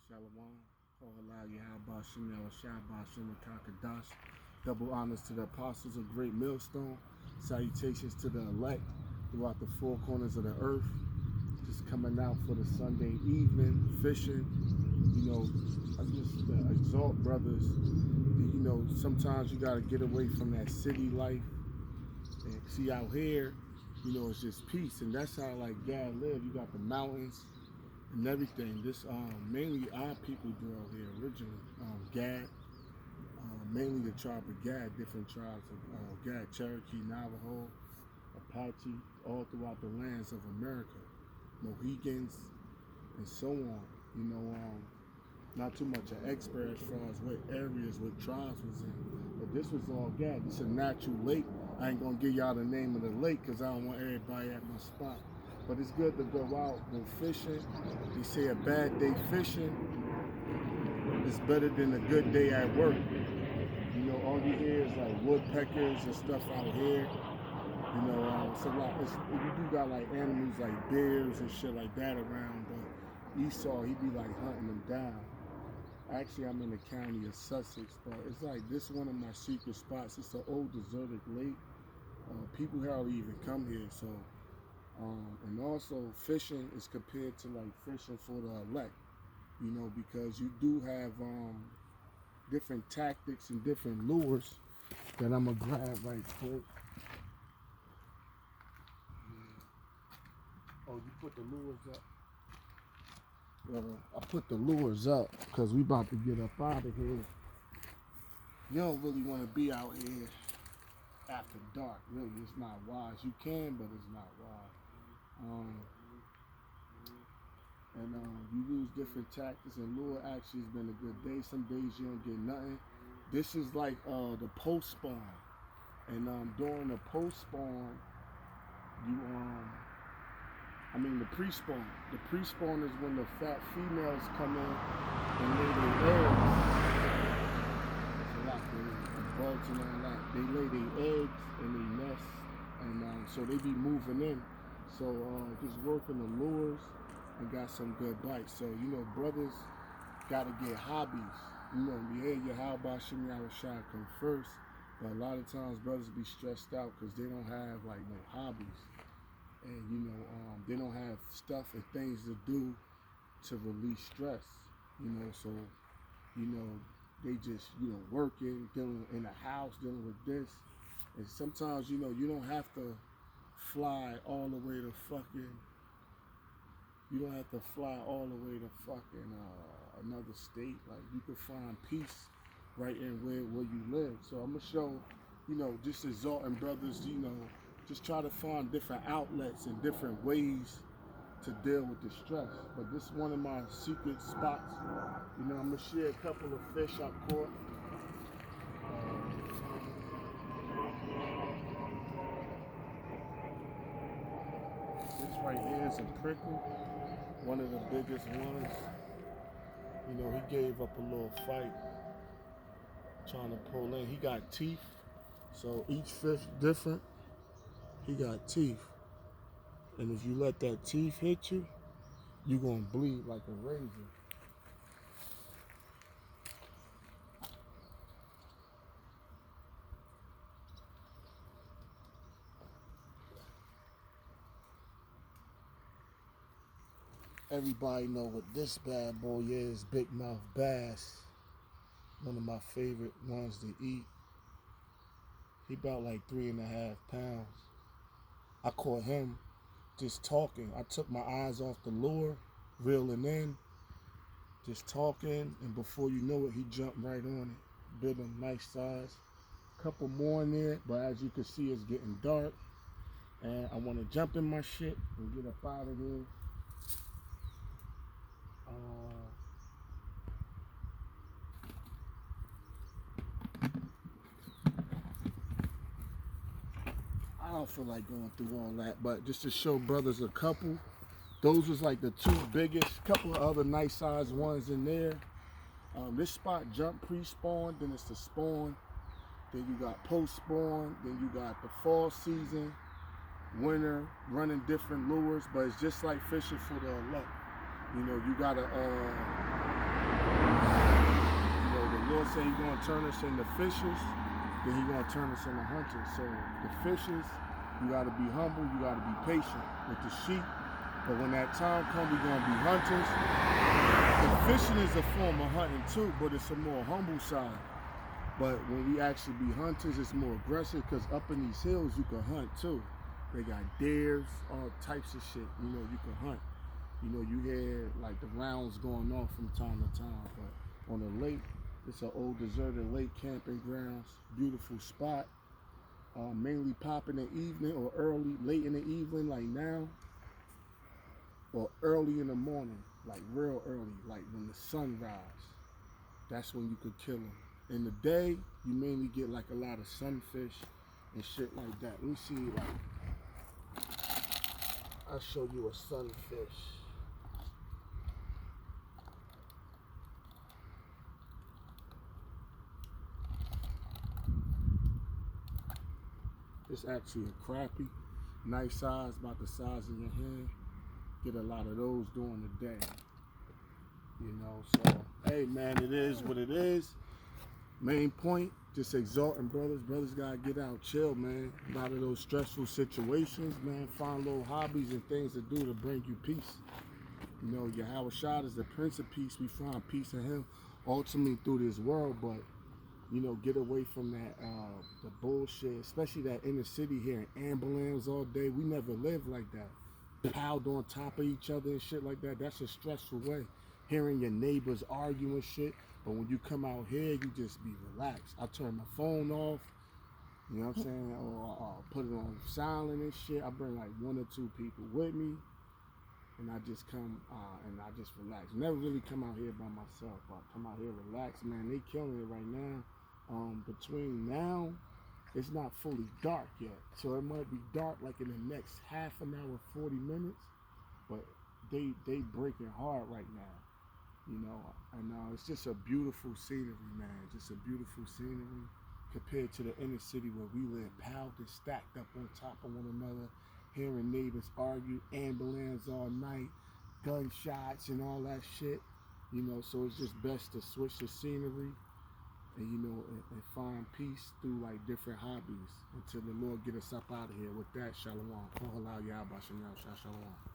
Shalom. Kohala Yahaba Shemel Shabba Shemakakadash. Double honors to the apostles of Great Millstone. Salutations to the elect throughout the four corners of the earth. Just coming out for the Sunday evening, fishing. You know, I just exalt brothers. You know, sometimes you got to get away from that city life. And see, out here, you know, it's just peace. And that's how, like, Gad live. You got the mountains and everything. This mainly our people dwell here originally. Gad, mainly the tribe of Gad, different tribes of Gad, Cherokee, Navajo, Apache, all throughout the lands of America, Mohegans, and so on. You know, not too much an expert as far as what areas, what tribes was in, but this was all Gad. It's a natural lake. I ain't gonna give y'all the name of the lake because I don't want everybody at my spot. But it's good to go out, go fishing. They say a bad day fishing is better than a good day at work. You know, all you hear is like woodpeckers and stuff out here. You know, it's a lot. You do got like animals like bears and shit like that around, but Esau, he be like hunting them down. Actually, I'm in the county of Sussex, but it's like this one of my secret spots. It's an old deserted lake. People hardly even come here, so. And also fishing is compared to like fishing for the elect, you know, because you do have different tactics and different lures that I'm gonna grab right quick. Oh, you put the lures up? I put the lures up because we about to get up out of here. You don't really want to be out here after dark, really. It's not wise. You can, but it's not wise. You use different tactics, and lure actually has been a good day. Some days you don't get nothing. This is like the post spawn, and during the post spawn, the pre spawn. The pre spawn is when the fat females come in and lay their eggs. It's a lot of bugs and all that. They lay their eggs and they nest, and so they be moving in. So just working the lures and got some good bites. So, you know, brothers got to get hobbies. You know, your how about Shimmy Shot come first. But a lot of times brothers be stressed out because they don't have like no hobbies. And, you know, they don't have stuff and things to do to release stress. You know, so, you know, they just, you know, working, dealing in the house, dealing with this. And sometimes, you know, you don't have to fly all the way to fucking, you don't have to fly all the way to fucking another state. Like, you can find peace right in where you live. So I'm gonna show, you know, just exalting brothers, you know, just try to find different outlets and different ways to deal with the stress. But this is one of my secret spots. You know, I'm gonna share a couple of fish I caught. This right here is a prickle, one of the biggest ones. You know, he gave up a little fight trying to pull in. He got teeth, so each fish different. He got teeth, and if you let that teeth hit you, you're gonna bleed like a razor. Everybody know what this bad boy is, big mouth bass. One of my favorite ones to eat. He about like 3.5 pounds. I caught him just talking. I took my eyes off the lure, reeling in, just talking, and before you know it, he jumped right on it. Bit him, nice size. Couple more in there, but as you can see, it's getting dark, and I want to jump in my shit and get up out of here. I don't feel like going through all that, but just to show brothers a couple. Those was like the two biggest, couple of other nice sized ones in there. This spot jump pre-spawn, then it's the spawn. Then you got post-spawn, then you got the fall season, winter, running different lures, but it's just like fishing for the elect. You know, you gotta Lord said He's going to turn us into fishers, then He's going to turn us into hunters. So the fishers, you got to be humble, you got to be patient with the sheep. But when that time comes, we're going to be hunters. The fishing is a form of hunting too, but it's a more humble side. But when we actually be hunters, it's more aggressive, because up in these hills, you can hunt too. They got deers, all types of shit, you know, you can hunt. You know, you hear like the rounds going off from time to time, but on the lake, it's an old deserted lake camping grounds, beautiful spot. Mainly pop in the evening or late in the evening, like now, or early in the morning, like real early, like when the sun rise. That's when you could kill them. In the day, you mainly get like a lot of sunfish and shit like that. Let me see, like, I'll show you a sunfish. It's actually a crappie, nice size, about the size of your hand. Get a lot of those during the day. You know, so, hey man, it is what it is. Main point, just exhorting brothers. Brothers gotta get out, chill, man. A lot of those stressful situations, man. Find little hobbies and things to do to bring you peace. You know, Yahweh Shah is the Prince of Peace. We find peace in Him, ultimately through this world. But you know, get away from that, the bullshit, especially that inner city here in ambulance all day. We never lived like that. Piled on top of each other and shit like that. That's a stressful way. Hearing your neighbors argue and shit. But when you come out here, you just be relaxed. I turn my phone off, you know what I'm saying? Or put it on silent and shit. I bring like 1 or 2 people with me. And I just come and I just relax. Never really come out here by myself. I come out here relax. Man, they killing it right now. Between now, it's not fully dark yet. So it might be dark like in the next half an hour, 40 minutes. But they breaking hard right now. You know, and it's just a beautiful scenery, man. Just a beautiful scenery compared to the inner city where we live, piled and stacked up on top of one another, hearing neighbors argue, ambulance all night, gunshots and all that shit. You know, so it's just best to switch the scenery and, you know, and find peace through like different hobbies until the Lord get us up out of here. With that, shalom. Shalom.